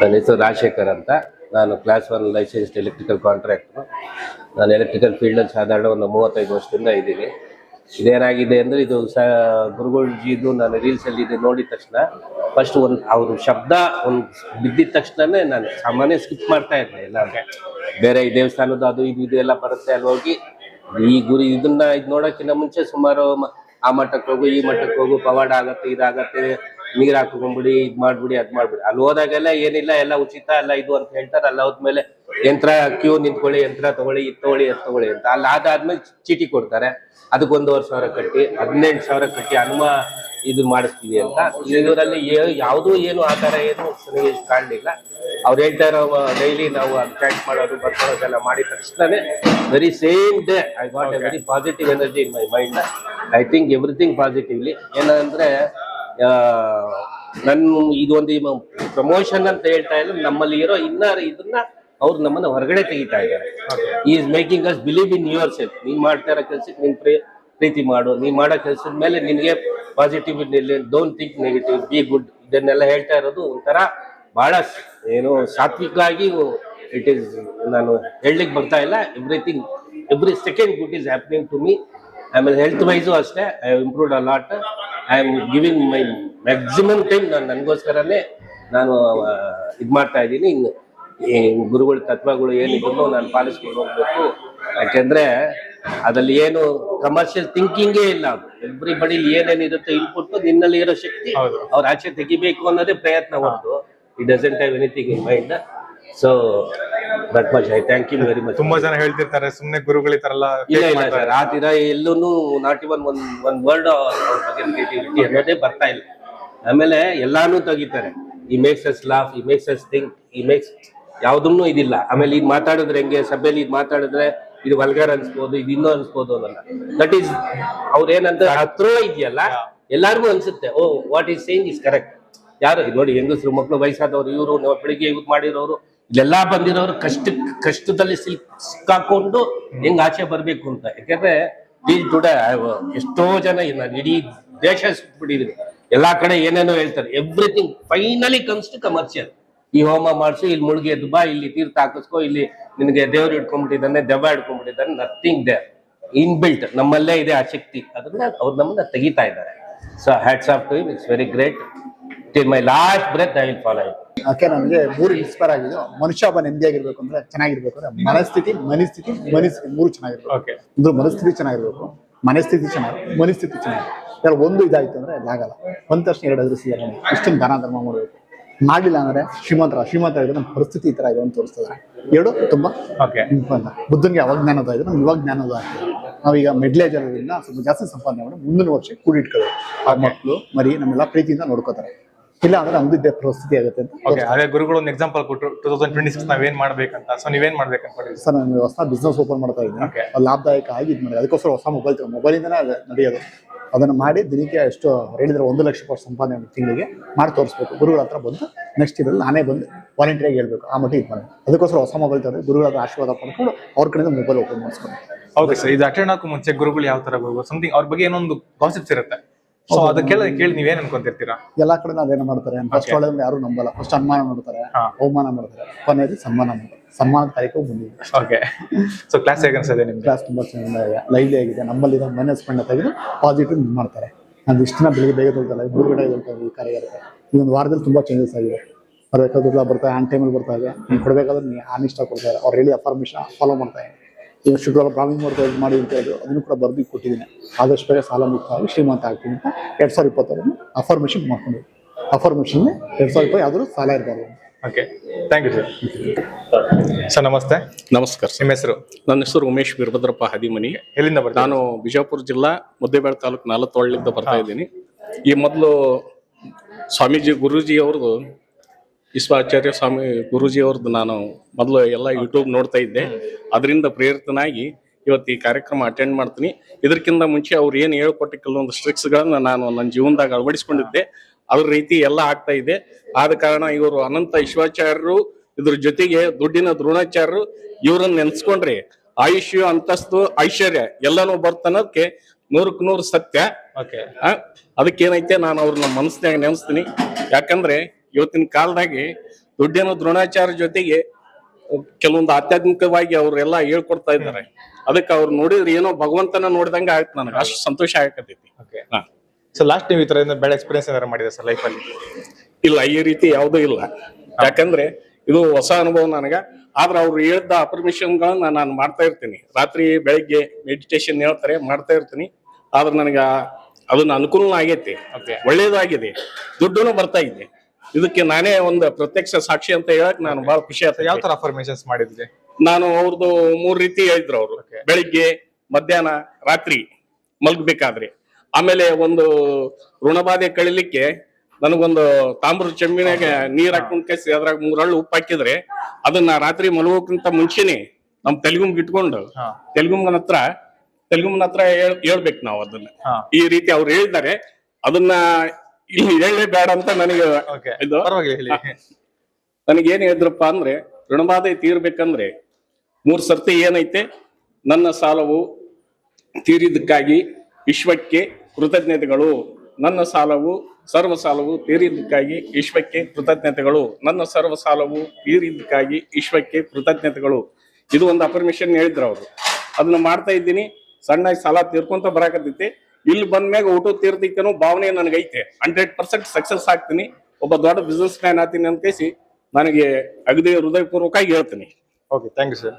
ನನ್ನ ಹೆಸರು ರಾಜಶೇಖರ್ ಅಂತ. ನಾನು ಕ್ಲಾಸ್ 1 ಲೈಸೆನ್ಸ್ಡ್ ಎಲೆಕ್ಟ್ರಿಕಲ್ ಕಾಂಟ್ರಾಕ್ಟ್ರು. ನಾನು ಎಲೆಕ್ಟ್ರಿಕಲ್ ಫೀಲ್ಡಲ್ಲಿ ಸಾಧಾರಣ ಒಂದು 35 ವರ್ಷದಿಂದ ಇದ್ದೀನಿ. ಇದೇನಾಗಿದೆ ಅಂದರೆ ಇದು ಗುರುಗಳ್ಜಿದು ನಾನು ರೀಲ್ಸಲ್ಲಿ ಇದು ನೋಡಿದ ತಕ್ಷಣ ಫಸ್ಟ್ ಅವ್ರ ಶಬ್ದ ಬಿದ್ದಿದ ತಕ್ಷಣನೇ ನಾನು ಸಾಮಾನ್ಯ ಸ್ಕಿಪ್ ಮಾಡ್ತಾ ಇದ್ದೆ. ಎಲ್ಲ ಬೇರೆ ಈ ದೇವಸ್ಥಾನದ ಅದು ಇದು ಎಲ್ಲ ಬರುತ್ತೆ ಅಲ್ಲಿ ಹೋಗಿ ಇದನ್ನ ನೋಡೋಕ್ಕಿಂತ ಮುಂಚೆ ಸುಮಾರು ಆ ಮಟ್ಟಕ್ಕೆ ಹೋಗು ಈ ಮಟ್ಟಕ್ಕೆ ಹೋಗು ಪವಾಡ ಆಗತ್ತೆ ಇದಾಗತ್ತೆ ನೀರ್ ಹಾಕೊಂಡ್ಬಿಡಿ ಇದ್ ಮಾಡ್ಬಿಡಿ ಅದ್ ಮಾಡ್ಬಿಡಿ. ಅಲ್ಲಿ ಹೋದಾಗೆಲ್ಲ ಏನಿಲ್ಲ ಎಲ್ಲ ಉಚಿತ ಎಲ್ಲ ಇದು ಅಂತ ಹೇಳ್ತಾರೆ. ಅಲ್ಲಿ ಹೋದ್ಮೇಲೆ ಯಂತ್ರ ಕ್ಯೂ ನಿಂತ್ಕೊಳ್ಳಿ, ಯಂತ್ರ ತಗೊಳ್ಳಿ, ಇದು ತಗೊಳ್ಳಿ ಅದು ತಗೊಳ್ಳಿ ಅಂತ. ಅಲ್ಲಿ ಅದಾದ್ಮೇಲೆ ಚೀಟಿ ಕೊಡ್ತಾರೆ, ಅದಕ್ಕೆ 1,500 ಕಟ್ಟಿ 18,000 ಕಟ್ಟಿ ಇದು ಮಾಡಿಸ್ತೀವಿ ಅಂತ. ಇವರಲ್ಲಿ ಯಾವುದೂ ಏನು ಆ ಥರ ಏನು ಸನ್ನಿವೇಶ ಕಾಣಲಿಲ್ಲ. ಅವ್ರು ಹೇಳ್ತಾ ಇರೋ ಡೈಲಿ ನಾವು ಚಾಟ್ ಮಾಡೋದು ಬರ್ಕೊಳ್ಳೋದೆಲ್ಲ ಮಾಡಿದ ತಕ್ಷಣನೇ very same day I got A very positive energy in my mind. I think everything positively. ಏನಂದ್ರೆ ಇದೊಂದು ಪ್ರಮೋಷನ್ ಅಂತ ಹೇಳ್ತಾ ಇಲ್ಲ, ನಮ್ಮಲ್ಲಿ ಇರೋ ಇದನ್ನ ಅವ್ರು ನಮ್ಮನ್ನ ಹೊರಗಡೆ ತೆಗಿತಾ ಇದ್ದಾರೆ. Is making us believe in your self. ನೀನ್ ಮಾಡ್ತಾ ಇರೋ ಕೆಲ್ಸಕ್ಕೆ ನೀನ್ ಪ್ರೀತಿ ಮಾಡು, ನೀನ್ ಮಾಡೋ ಕೆಲ್ಸದ ಮೇಲೆ ನಿನ್ಗೆ positive, don't think negative, be good. ಇದನ್ನೆಲ್ಲ ಹೇಳ್ತಾ ಇರೋದು ಒಂಥರ ಬಹಳ ಏನು ಸಾತ್ವಿಕವಾಗಿ ಇಟ್ ಈಸ್. ನಾನು ಹೇಳಲಿಕ್ಕೆ ಬರ್ತಾ ಇಲ್ಲ. Every second good is happening to me. ಆಮೇಲೆ ಹೆಲ್ತ್ ವೈಸು ಅಷ್ಟೇ I have improved a lot. I am giving my maximum time ನನಗೋಸ್ಕರನೇ ನಾನು ಇದು ಮಾಡ್ತಾ ಇದ್ದೀನಿ. ಇನ್ನು ಗುರುಗಳ ತತ್ವಗಳು ಏನಿದ್ರು ನಾನು ಪಾಲಿಸ್ಕೊಂಡು ಹೋಗ್ಬೇಕು. ಯಾಕೆಂದ್ರೆ ಅದ್ರಲ್ಲಿ ಏನು ಕಮರ್ಷಿಯಲ್ ಥಿಂಕಿಂಗೇ ಇಲ್ಲ. ಎವ್ರಿಬಡಿ ಏನೇನಿರುತ್ತೆ ಇನ್ಪುಟ್ ನಿನ್ನಲ್ಲಿ ಇರೋ ಶಕ್ತಿ ಅವ್ರ ಆಚೆ ತೆಗಿಬೇಕು ಅನ್ನೋದೇ ಪ್ರಯತ್ನ ಹೊರತು it doesn't have anything in mind. So that much I thank you very much. ತುಂಬಾ ಜನ ಹೇಳ್ತಿರ್ತಾರೆ ಸುಮ್ಮನೆ ಗುರುಗಳಿತಾರಲ್ಲ. ಇಲ್ಲ ಸರ್, ಆ ತೀರ ಎಲ್ಲೂ ನಾಟ್ ಇವನ್ ಒಂದ್ ವರ್ಡ್ ಅವ್ರ ಬಗ್ಗೆ ನೆಗೆಟಿವಿಟಿ ಅನ್ನೋದೇ ಬರ್ತಾ ಇಲ್ಲ. ಆಮೇಲೆ ಎಲ್ಲಾನು ತೆಗಿತಾರೆ. ಈ ಮೇಕ್ಸ್ ಅಸ್ ಲಾಫ್, ಈ ಮೇಕ್ಸ್ ಅಸ್ ಥಿಂಕ್, ಈ ಮೇಕ್ಸ್ ಯಾವ್ದನ್ನು ಇದಿಲ್ಲ. ಆಮೇಲೆ ಇದು ಮಾತಾಡಿದ್ರೆ ಹೆಂಗೆ ಸಭೆಯಲ್ಲಿ ಇದು ಮಾತಾಡಿದ್ರೆ ಇದು ವಲ್ಗರ್ ಅನ್ಸ್ಬೋದು, ಇದು ಇನ್ನೂ ಅನ್ಸ್ಬೋದು ಅನ್ನಲ್ಲ. ದಟ್ ಈಸ್ ಅವ್ರೇನಂತ ಹತ್ರ ಇದೆಯಲ್ಲ ಎಲ್ಲಾರ್ಗು ಅನ್ಸುತ್ತೆ, oh what is saying is correct. ಯಾರು ನೋಡಿ, ಹೆಂಗಸರು, ಮಕ್ಕಳು, ವಯಸ್ಸಾದವ್ರು, ಇವರು ಬೆಳಿಗ್ಗೆ ಯೂಸ್ ಮಾಡಿರೋರು, ಇಲ್ಲೆಲ್ಲಾ ಬಂದಿರೋರು ಕಷ್ಟದಲ್ಲಿ ಸಿಕ್ಕಾಕೊಂಡು ಹೆಂಗ್ ಆಚೆ ಬರ್ಬೇಕು ಅಂತ. ಯಾಕಂದ್ರೆ ಟುಡೇ ಎಷ್ಟೋ ಜನ ಇಡೀ ದೇಶ ಸುಟ್ಬಿಟ್ಟಿದ್ರು. ಎಲ್ಲಾ ಕಡೆ ಏನೇನೋ ಹೇಳ್ತಾರೆ. Everything finally comes to commercial. ಈ ಹೋಮ ಮಾಡಿಸು, ಇಲ್ಲಿ ಮುಳುಗಿ ಎದ್ದು ಬಾ, ಇಲ್ಲಿ ತೀರ್ಥ ಹಾಕಿಸ್ಕೋ, ಇಲ್ಲಿ ನಿನಗೆ ದೇವ್ರು ಹಿಡ್ಕೊಂಡ್ಬಿಟ್ಟಿದ್ದಾನೆ, ದೆವ್ವ ಹಿಡ್ಕೊಂಡ್ಬಿಟ್ಟಿದ್ದಾನೆ. ನಥಿಂಗ್ ದೇರ್, ಇನ್ ಬಿಲ್ಟ್ ನಮ್ಮಲ್ಲೇ ಇದೆ ಆ ಶಕ್ತಿ. ಅದನ್ನ ಅವ್ರು ನಮ್ಮನ್ನ ತೆಗಿತಾ ಇದ್ದಾರೆ. So hats off to him, it's very great. Till my last breath I will follow him. ಯಾಕೆ ನನಗೆ 3 ಇನ್ಸ್ಪೈರ್ ಆಗಿದೆ. ಮನುಷ್ಯ ಒಬ್ಬ ನೆಮ್ಮದಿಯಾಗಿರ್ಬೇಕು ಅಂದ್ರೆ ಚೆನ್ನಾಗಿರ್ಬೇಕು ಅಂದ್ರೆ ಮನಸ್ಥಿತಿ 3 ಚೆನ್ನಾಗಿರ್ಬೇಕು. ಅಂದ್ರೆ ಮನಸ್ಥಿತಿ ಚೆನ್ನಾಗಿರ್ಬೇಕು, ಮನಸ್ಥಿತಿ ಚೆನ್ನಾಗಿ ಒಂದು ಇದಾಯ್ತು ಅಂದ್ರೆ ಆಗಲ್ಲ. ಒಂದ್ ತಕ್ಷಣ 2 ಎದುರಿಸಿದ್ದಾರೆ. ಇಷ್ಟೊಂದು ದಾನ ಧರ್ಮ ಮಾಡಬೇಕು. ಮಾಡ್ಲಿಲ್ಲ ಅಂದ್ರೆ ಶ್ರೀಮಂತರ ಇದ್ರೆ ನಮ್ಮ ಪರಿಸ್ಥಿತಿ ಈ ತರ ಇದೆ ಅಂತ ತೋರಿಸ್ತಾರೆ. 2 ತುಂಬಾ ಬುದ್ಧನ್ಗೆ ಅವಾಗ ಜ್ಞಾನೋದ ಇದೆ, ನಮ್ಗೆ ಇವಾಗ ಜ್ಞಾನೋದ ಆಗ್ತದೆ. ನಾವೀಗ ಮಿಡ್ಲೇಜ್ ಇರೋದ್ರಿಂದ ಸ್ವಲ್ಪ ಜಾಸ್ತಿ ಸಂಪಾದನೆ ಮಾಡಿ ಮುಂದಿನ ವರ್ಷ ಕೂಡಿಟ್ಕೊಳ್ಳೋದು. ಆ ಮಕ್ಕಳು ಮರಿ ನಮ್ಮೆಲ್ಲ ಪ್ರೀತಿಯಿಂದ ನೋಡ್ಕೋತಾರೆ. ಇಲ್ಲ ಅಂದ್ರೆ ನಮ್ದು ಪರಿಸ್ಥಿತಿ ಆಗುತ್ತೆ ಅಂತ. ಅದೇ ಗುರುಗಳು ಒಂದು ಎಕ್ಸಾಂಪಲ್ ಕೊಟ್ಟರು 2026 ನಾವೇನ್ ಮಾಡ್ಬೇಕಂತ. ಸೊ ನೀವೇನ್ ಮಾಡ್ಬೇಕಂತ ಸರ್, ನಾನು ಹೊಸ ಬಿಸ್ನೆಸ್ ಓಪನ್ ಮಾಡ್ತಾ ಇದ್ದೀನಿ. ಲಾಭದಾಯಕ ಆಗಿ ಇದು ಮಾಡಿ ಅದಕ್ಕೋಸ್ಕರ ಹೊಸ ಮೊಬೈಲಿಂದನೇ ನಡೆಯೋದು. ಅದನ್ನ ಮಾಡಿ ದಿನಕ್ಕೆ ಎಷ್ಟು ಹೇಳಿದ್ರೆ 1 ಲಕ್ಷ ರೂಪಾಯಿ ಸಂಪಾದನೆ ತಿಂಗಳಿಗೆ ಮಾಡಿ ತೋರಿಸ್ಬೇಕು. ಗುರುಗಳ ಹತ್ರ ಬಂದು ನೆಕ್ಸ್ಟ್ ಇದ್ರಲ್ಲಿ ನಾನೇ ಬಂದು ವಾಲಂಟಿಯರ್ ಹೇಳ್ಬೇಕು. ಆ ಮಟ್ಟಿಗೆ ಇದು ಮಾಡಿ ಅದಕ್ಕೋಸ್ಕರ ಹೊಸ ಮೊಬೈಲ್ ತಗೊಂಡು ಗುರುಗಳ ಹತ್ರ ಆಶೀರ್ವಾದ ಪಡ್ಕೊಂಡು ಅವ್ರ ಕಡೆಯಿಂದ ಮೊಬೈಲ್ ಓಪನ್ ಮಾಡಿಸ್ಕೊಂಡು. ಓಕೆ ಸರ್, ಇದು ಅಟೆಂಡ್ ಆಗೋ ಮುಂಚೆ ಗುರುಗಳು ಯಾವ ತರ ಸಮಥಿಂಗ್ ಅವ್ರ ಬಗ್ಗೆ ಏನೊಂದು ಕಾನ್ಸೆಪ್ಟ್ಸ್ ಇರುತ್ತೆ. ಸೊ ಅದಕ್ಕೆಲ್ಲ ಕೇಳಿ ನೀವೇನ್ ಅನ್ಕೊಂತಿರ್ತೀರಾ? ಎಲ್ಲಾ ಕಡೆ ಅದೇನ ಮಾಡ್ತಾರೆ. ಫಸ್ಟ್ ಒಳ್ಳೆ ಯಾರು ನಂಬಲ್ಲ. ಫಸ್ಟ್ ಅನುಮಾನ ಮಾಡ್ತಾರೆ, ಅವಮಾನ ಮಾಡ್ತಾರೆ, ಕೊನೆಯಲ್ಲಿ ಸನ್ಮಾನ ಮಾಡ್ತಾರೆ. ಸನ್ಮಾನದ ಕಾರ್ಯಕ್ರಮ ಬಂದಿದೆ. ಓಕೆ, ಸೊ ಕ್ಲಾಸ್ ಹೇಗೆ ಅನ್ಸುತ್ತೆ ನಿಮ್ಗೆ? ಕ್ಲಾಸ್ ತುಂಬಾ ಚೆನ್ನಾಗಿದೆ, ಲೈವ್ಲಿ ಆಗಿದೆ. ನಮ್ಮಲ್ಲಿ ಮೈನಸ್ ಪಾಯಿಂಟ್ ತೆಗೆದು ಪಾಸಿಟಿವ್ ಮಾಡ್ತಾರೆ. ನಾನು ಇಷ್ಟು ದಿನ ಬೆಳಿಗ್ಗೆ ಬೇಗ ತೊಳ್ತಲ್ಲ, ಗುರುಗಡೆ ಹೇಳ್ತಾರೆ ಈ ಕಾರ್ಯಕರ್ತ. ಈ ಒಂದು ವಾರದಲ್ಲಿ ತುಂಬಾ ಚೇಂಜಸ್ ಆಗಿದೆ. ಅವ್ರು ಬೇಕಾದ್ರೂ ಬರ್ತಾರೆ, ಆನ್ ಟೈಮಲ್ಲಿ ಬರ್ತಾ ಇದೆ. ನೀವು ಕೊಡ್ಬೇಕಾದ್ರೆ ನೀವು ಆನಿಷ್ಟ ಕೊಡ್ತಾರೆ. ಅವ್ರು ಹೇಳಿ ಅಫರ್ಮೇಷನ್ ಫಾಲೋ ಮಾಡ್ತಾರೆ. ಈಗ ಶುಕ್ರವಾರ ಬ್ರಾಹ್ಮಣ ಮುಹೂರ್ತ ಮಾಡಿ ಅಂತ ಹೇಳಿದ್ರು, ಅದನ್ನು ಕೂಡ ಬರ್ದು ಕೊಟ್ಟಿದ್ದೀನಿ. ಆದಷ್ಟು ಬೇಗ ಸಾಲ ಮುಕ್ತಾಗಿ ಶ್ರೀಮಂತ ಆಗ್ತೀನಿ ಅಂತ 2020 ಅಫರ್ಮೇಷನ್ ಮಾಡ್ಕೊಂಡು. ಅಫರ್ಮೇಷನ್ 2020 ಯಾವ್ದಾದ್ರು ಸಾಲ ಇರಬಾರ್ದು. Okay, thank you sir. Sir ನಮಸ್ತೆ. ನಮಸ್ಕಾರ. ನಿಮ್ಮ ಹೆಸರು? ನನ್ನ ಹೆಸರು ಉಮೇಶ್ ವೀರಭದ್ರಪ್ಪ ಹದಿಮನಿ. ಎಲ್ಲಿಂದ ಬರ್ತೀನಿ? ನಾನು ಬಿಜಾಪುರ ಜಿಲ್ಲಾ ಮುದ್ದೇಬೇಳೆ ತಾಲೂಕು 4 ಬರ್ತಾ ಇದ್ದೀನಿ. ಈ ಮೊದಲು ಸ್ವಾಮೀಜಿ ಗುರೂಜಿ ಅವ್ರದ್ದು, ವಿಶ್ವಾಚಾರ್ಯ ಸ್ವಾಮಿ ಗುರೂಜಿ ಅವ್ರದ್ದು ನಾನು ಮೊದಲು ಎಲ್ಲ ಯೂಟ್ಯೂಬ್ ನೋಡ್ತಾ ಇದ್ದೆ. ಅದರಿಂದ ಪ್ರೇರಿತನಾಗಿ ಇವತ್ತು ಈ ಕಾರ್ಯಕ್ರಮ ಅಟೆಂಡ್ ಮಾಡ್ತೀನಿ. ಇದಕ್ಕಿಂತ ಮುಂಚೆ ಅವ್ರು ಏನು ಹೇಳ್ಕೊಟ್ಟ ಕೆಲವೊಂದು ಸ್ಟ್ರಿಕ್ಸ್ಗಳನ್ನ ನಾನು ನನ್ನ ಜೀವನದಾಗ ಅಳವಡಿಸ್ಕೊಂಡಿದ್ದೆ. ಅದ್ರ ರೀತಿ ಎಲ್ಲ ಆಗ್ತಾ ಇದೆ. ಆದ ಕಾರಣ ಇವರು ಅನಂತ ವಿಶ್ವಾಚಾರ್ಯರು, ಇದ್ರ ಜೊತೆಗೆ ದುಡ್ಡಿನ ದ್ರೋಣಾಚಾರ್ಯರು, ಇವ್ರನ್ನ ನೆನ್ಸ್ಕೊಂಡ್ರೆ ಆಯುಷ್ಯ, ಅಂತಸ್ತು, ಐಶ್ವರ್ಯ ಎಲ್ಲಾನು ಬರ್ತನ್ನೋದಕ್ಕೆ 100ಕ್ಕೆ 100 ಸತ್ಯ. ಅದಕ್ಕೇನೈತೆ ನಾನು ಅವ್ರನ್ನ ಮನಸ್ಸಿನಾಗ ನೆನೆಸ್ತೀನಿ. ಯಾಕಂದ್ರೆ ಇವತ್ತಿನ ಕಾಲದಾಗೆ ದುಡ್ಡಿನ ದ್ರೋಣಾಚಾರ್ಯ ಜೊತೆಗೆ ಕೆಲವೊಂದು ಆಧ್ಯಾತ್ಮಿಕವಾಗಿ ಅವ್ರೆಲ್ಲ ಹೇಳ್ಕೊಡ್ತಾ ಇದ್ದಾರೆ. ಅದಕ್ಕೆ ಅವ್ರು ನೋಡಿದ್ರೆ ಏನೋ ಭಗವಂತನ ನೋಡಿದಂಗ ಆಯ್ತು ನನಗೆ, ಅಷ್ಟು ಸಂತೋಷ ಆಗಕತ್ತೈತಿ. ಓಕೆ. ಸೊ ಲಾಸ್ಟ್ ನೀವು ಈ ತರ ಬೆಳೆ ಎಕ್ಸ್ಪೀರಿಯನ್ಸ್ ಏನಾದ್ರು ಮಾಡಿದೆ ಸರ್ ಲೈಫಲ್ಲಿ? ಇಲ್ಲ, ಈ ರೀತಿ ಯಾವುದೂ ಇಲ್ಲ. ಯಾಕಂದ್ರೆ ಇದು ಹೊಸ ಅನುಭವ ನನಗ. ಆದ್ರೆ ಅವ್ರು ಹೇಳಿದ ಅಪರ್ಮಿಷನ್ಗಳನ್ನ ನಾನು ಮಾಡ್ತಾ ಇರ್ತೀನಿ. ರಾತ್ರಿ ಬೆಳಿಗ್ಗೆ ಮೆಡಿಟೇಷನ್ ಹೇಳ್ತಾರೆ, ಮಾಡ್ತಾ ಇರ್ತೀನಿ. ಆದ್ರೆ ನನಗ ಅದನ್ನ ಅನುಕೂಲ ಆಗೈತಿ, ಒಳ್ಳೇದು ಆಗಿದೆ, ದುಡ್ಡುನು ಬರ್ತಾ ಇದೆ. ಇದಕ್ಕೆ ನಾನೇ ಒಂದು ಪ್ರತ್ಯಕ್ಷ ಸಾಕ್ಷಿ ಅಂತ ಹೇಳಕ್ ನಾನು ಬಹಳ ಖುಷಿ ಆಯ್ತು. ಯಾವ ತರ ಅಫರ್ಮೇಷನ್ಸ್ ಮಾಡಿದ್ರಿ? ನಾನು ಅವ್ರದ್ದು 3 ರೀತಿ ಹೇಳಿದ್ರು ಅವರು. ಬೆಳಿಗ್ಗೆ, ಮಧ್ಯಾಹ್ನ, ರಾತ್ರಿ ಮಲ್ಗಬೇಕಾದ್ರೆ. ಆಮೇಲೆ ಒಂದು ಋಣಬಾಧೆ ಕಳಿಲಿಕ್ಕೆ ನನಗೊಂದು ತಾಮ್ರದ ಚೆಂಬಿನಾಗ ನೀರ್ ಹಾಕೊಂಡ್ ಕಸಿ ಅದ್ರಾಗ 3 ಹಳ್ಳು ಉಪ್ಪು ಹಾಕಿದ್ರೆ ಅದನ್ನ ರಾತ್ರಿ ಮಲಗೋಕ್ಕಿಂತ ಮುಂಚೆನೆ ನಮ್ ತೆಲುಗುಂಬ್ ಇಟ್ಕೊಂಡು ತೆಲುಗುಂಬನ ಹತ್ರ ಹೇಳ್ಬೇಕು ನಾವು ಅದನ್ನ. ಈ ರೀತಿ ಅವ್ರು ಹೇಳಿದ್ದಾರೆ. ಅದನ್ನ ಇಲ್ಲಿ ಹೇಳಲೇ ಬೇಡ ಅಂತ ನನಗೆ ಇದು. ನನಗೇನ್ ಹೇಳಿದ್ರಪ್ಪ ಅಂದ್ರೆ, ಋಣಬಾಧೆ ತೀರ್ಬೇಕಂದ್ರೆ 3 ಸರ್ತಿ ಏನೈತೆ, ನನ್ನ ಸಾಲವು ತೀರಿದ್ದಕ್ಕಾಗಿ ವಿಶ್ವಕ್ಕೆ ಕೃತಜ್ಞತೆಗಳು, ನನ್ನ ಸಾಲವು ಸರ್ವ ಸಾಲವು ತೀರಿದ್ದಕ್ಕಾಗಿ ವಿಶ್ವಕ್ಕೆ ಕೃತಜ್ಞತೆಗಳು, ನನ್ನ ಸರ್ವ ಸಾಲವು ತೀರಿದ್ದಕ್ಕಾಗಿ ವಿಶ್ವಕ್ಕೆ ಕೃತಜ್ಞತೆಗಳು. ಇದು ಒಂದು ಅಪರ್ಮಿಷನ್ ಹೇಳಿದ್ರು ಅವರು. ಅದನ್ನ ಮಾಡ್ತಾ ಇದ್ದೀನಿ. ಸಣ್ಣಾಗಿ ಸಾಲ ತೀರ್ಕೊಂತ ಬರಾಕತ್ತೈತಿ. ಇಲ್ಲಿ ಬಂದ್ಮ್ಯಾಗ ಊಟ ತೀರ್ತೈತೆ ಅನ್ನೋ ಭಾವನೆ ನನಗೈತೆ. 100% ಸಕ್ಸಸ್ ಆಗ್ತೀನಿ, ಒಬ್ಬ ದೊಡ್ಡ ಬಿಸ್ನೆಸ್ ಮ್ಯಾನ್ ಆಗ್ತೀನಿ ಅಂತ ಕೇಸಿ ನನಗೆ ಅಗದಿ ಹೃದಯಪೂರ್ವಕವಾಗಿ ಹೇಳ್ತೀನಿ. Okay, thank you sir.